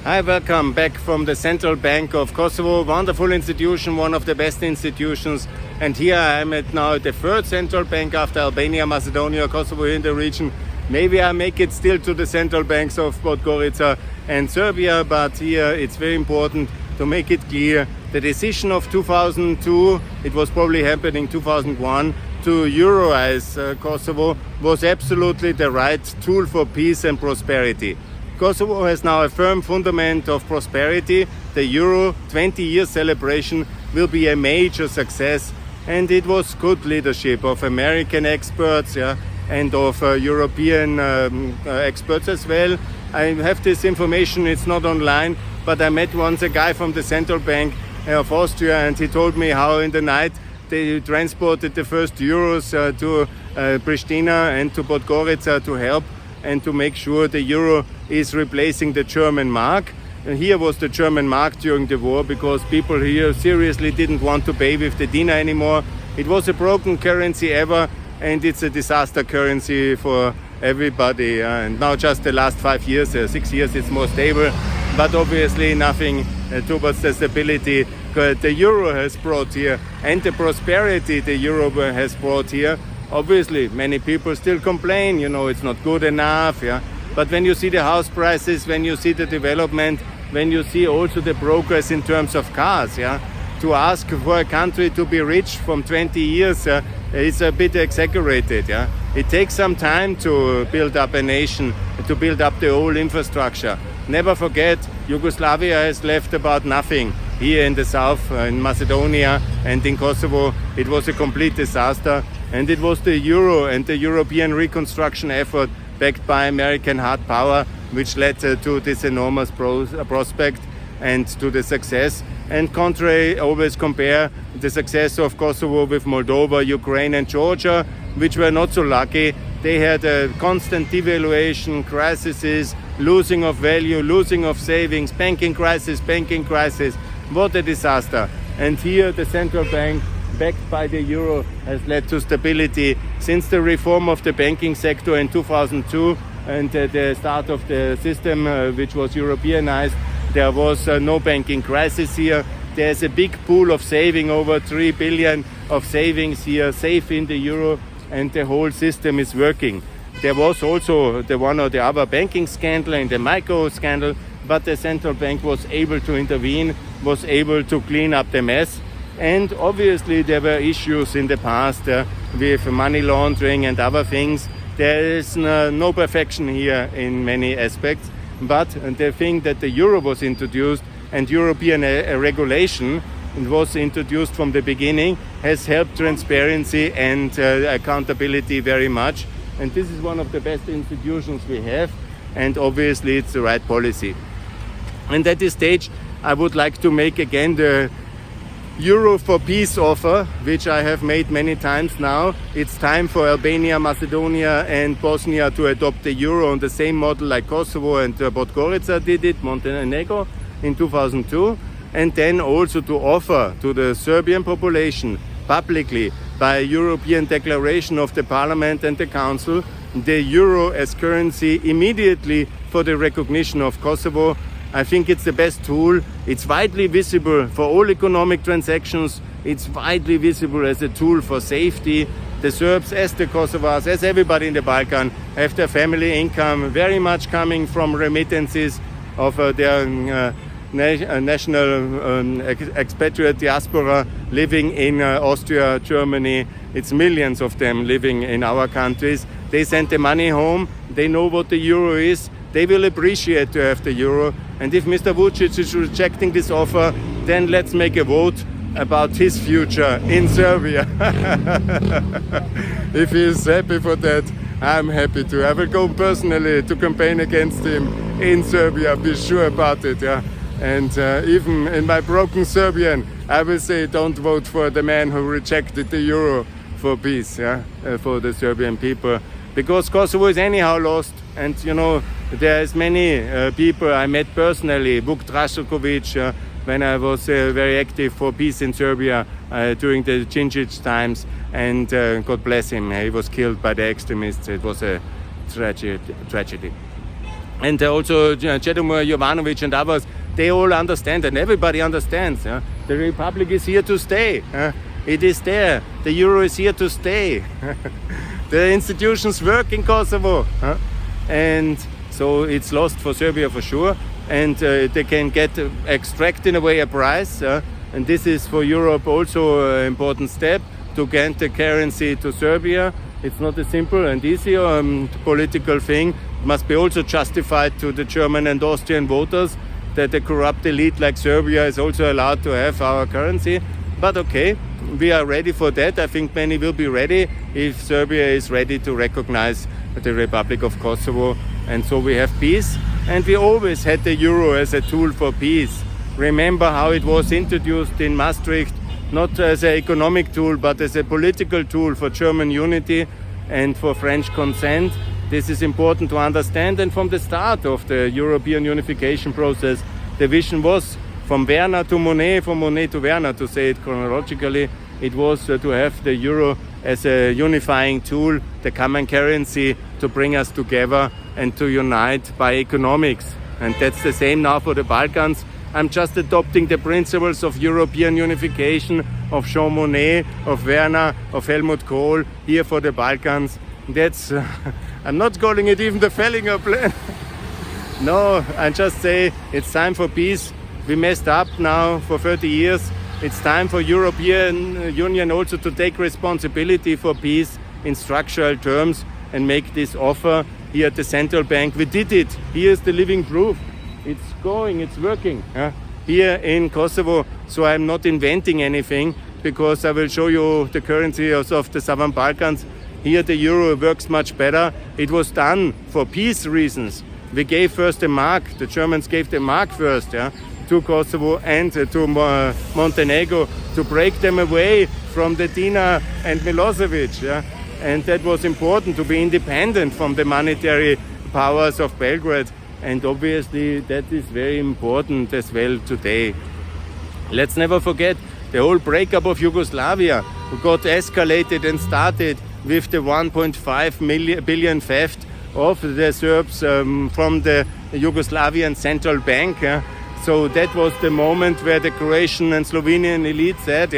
Hi, welcome back from the Central Bank of Kosovo. Wonderful institution, one of the best institutions. And here I am at now the third central bank after Albania, Macedonia, Kosovo in the region. Maybe I make it still to the central banks of Podgorica and Serbia, but here it's very important to make it clear. The decision of 2002, it was probably happening 2001, to Euroize Kosovo was absolutely the right tool for peace and prosperity. Kosovo has now a firm fundament of prosperity. The Euro 20-year celebration will be a major success, and it was good leadership of American experts and of European experts as well. I have this information, it's not online, but I met once a guy from the Central Bank of Austria, and he told me how in the night they transported the first euros to Pristina and to Podgorica to help and to make sure the euro is replacing the German mark. And here was the German mark during the war because people here seriously didn't want to pay with the dinar anymore. It was a broken currency ever, and it's a disaster currency for everybody. And now just the last 5 years, 6 years, it's more stable, but obviously nothing towards the stability the euro has brought here and the prosperity the euro has brought here. Obviously, many people still complain, it's not good enough, But when you see the house prices, when you see the development, when you see also the progress in terms of cars, to ask for a country to be rich from 20 years is a bit exaggerated, It takes some time to build up a nation, to build up the whole infrastructure. Never forget, Yugoslavia has left about nothing. Here in the south, in Macedonia and in Kosovo, it was a complete disaster. And it was the euro and the European reconstruction effort backed by American hard power which led to this enormous prospect and to the success. And contrary, always compare the success of Kosovo with Moldova, Ukraine and Georgia, which were not so lucky. They had a constant devaluation, crises, losing of value, losing of savings, banking crisis. What a disaster. And here the central bank, backed by the euro, has led to stability. Since the reform of the banking sector in 2002 and the start of the system which was Europeanized, there was no banking crisis here. There's a big pool of saving, over 3 billion of savings here, safe in the euro, and the whole system is working. There was also the one or the other banking scandal and the micro scandal, but the central bank was able to intervene, was able to clean up the mess. And obviously there were issues in the past with money laundering and other things. There is no perfection here in many aspects, but the thing that the euro was introduced and European regulation was introduced from the beginning has helped transparency and accountability very much. And this is one of the best institutions we have, and obviously it's the right policy. And at this stage I would like to make again the Euro for Peace offer, which I have made many times now. It's time for Albania, Macedonia and Bosnia to adopt the euro on the same model like Kosovo and Podgorica did it, Montenegro in 2002. And then also to offer to the Serbian population publicly by a European declaration of the Parliament and the Council the euro as currency immediately for the recognition of Kosovo. I think it's the best tool. It's widely visible for all economic transactions. It's widely visible as a tool for safety. The Serbs, as the Kosovars, as everybody in the Balkan, have their family income very much coming from remittances of their national expatriate diaspora living in Austria, Germany. It's millions of them living in our countries. They send the money home. They know what the euro is. They will appreciate to have the euro. And if Mr. Vucic is rejecting this offer, then let's make a vote about his future in Serbia. If he is happy for that, I'm happy too. I will go personally to campaign against him in Serbia, be sure about it. And even in my broken Serbian, I will say don't vote for the man who rejected the euro for peace, for the Serbian people. Because Kosovo is anyhow lost, and there is many people I met personally, Vuk Drašković, when I was very active for peace in Serbia during the Djindjic times, and God bless him, he was killed by the extremists. It was a tragedy. and also Chedomir Jovanovic and others, they all understand, and everybody understands. The Republic is here to stay. It is there. The euro is here to stay. The institutions work in Kosovo. And so it's lost for Serbia for sure. And they can extract in a way a price. And this is for Europe also an important step to get the currency to Serbia. It's not a simple and easy political thing. It must be also justified to the German and Austrian voters that a corrupt elite like Serbia is also allowed to have our currency. But okay, we are ready for that. I think many will be ready if Serbia is ready to recognize the Republic of Kosovo. And so we have peace. And we always had the euro as a tool for peace. Remember how it was introduced in Maastricht, not as an economic tool, but as a political tool for German unity and for French consent. This is important to understand. And from the start of the European unification process, the vision was from Werner to Monnet, from Monnet to Werner, to say it chronologically. It was to have the euro as a unifying tool, the common currency, to bring us together and to unite by economics. And that's the same now for the Balkans. I'm just adopting the principles of European unification, of Jean Monnet, of Werner, of Helmut Kohl, here for the Balkans. That's, I'm not calling it even the Fellinger plan. No, I just say it's time for peace. We messed up now for 30 years. It's time for European Union also to take responsibility for peace in structural terms and make this offer here at the central bank. We did it. Here's the living proof. It's going, it's working here in Kosovo. So I'm not inventing anything, because I will show you the currency of the Southern Balkans. Here the euro works much better. It was done for peace reasons. We gave first the mark. The Germans gave the mark first to Kosovo and to Montenegro, to break them away from the Dina and Milosevic. And that was important, to be independent from the monetary powers of Belgrade. And obviously that is very important as well today. Let's never forget the whole breakup of Yugoslavia got escalated and started with the 1.5 billion theft of the Serbs from the Yugoslavian central bank. So that was the moment where the Croatian and Slovenian elite said,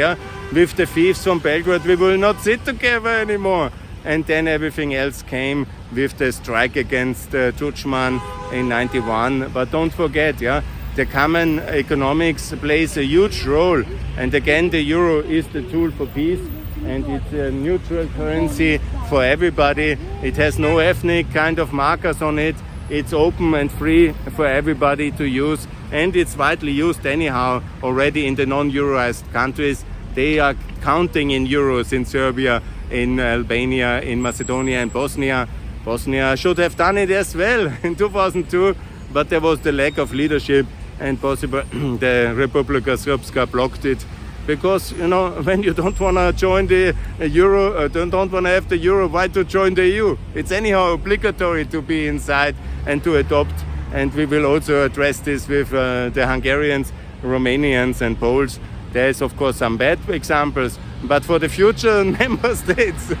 with the thieves from Belgrade, we will not sit together anymore. And then everything else came with the strike against Tudjman in 91. But don't forget, the common economics plays a huge role. And again, the euro is the tool for peace. And it's a neutral currency for everybody. It has no ethnic kind of markers on it. It's open and free for everybody to use. And it's widely used anyhow already in the non-euroized countries. They are counting in euros in Serbia, in Albania, in Macedonia and Bosnia. Bosnia should have done it as well in 2002, but there was the lack of leadership, and possible the Republika Srpska blocked it. Because, when you don't want to join the euro, don't want to have the euro, why to join the EU? It's anyhow obligatory to be inside and to adopt. And we will also address this with the Hungarians, Romanians and Poles. There's of course some bad examples, but for the future member states,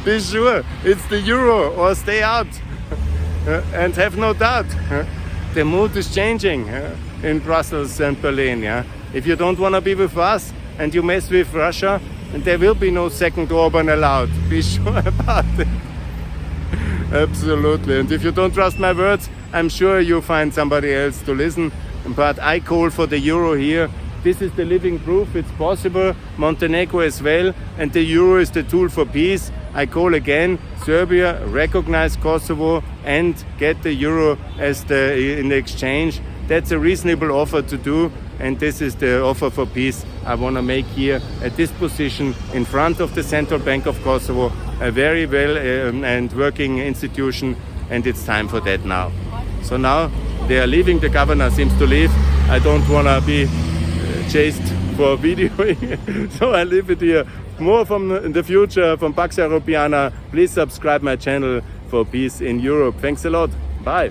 be sure it's the euro or stay out. And have no doubt, the mood is changing in Brussels and Berlin. If you don't want to be with us and you mess with Russia, there will be no second Orban allowed. Be sure about it. Absolutely. And if you don't trust my words, I'm sure you find somebody else to listen. But I call for the euro here. This is the living proof. It's possible. Montenegro as well. And the euro is the tool for peace. I call again, Serbia, recognize Kosovo and get the euro as in the exchange. That's a reasonable offer to do. And this is the offer for peace I want to make here at this position in front of the Central Bank of Kosovo, a very well and working institution, and it's time for that now. So now they are leaving, the governor seems to leave. I don't want to be chased for videoing, so I leave it here. More from in the future from Pax Europiana. Please subscribe my channel for peace in Europe. Thanks a lot. Bye.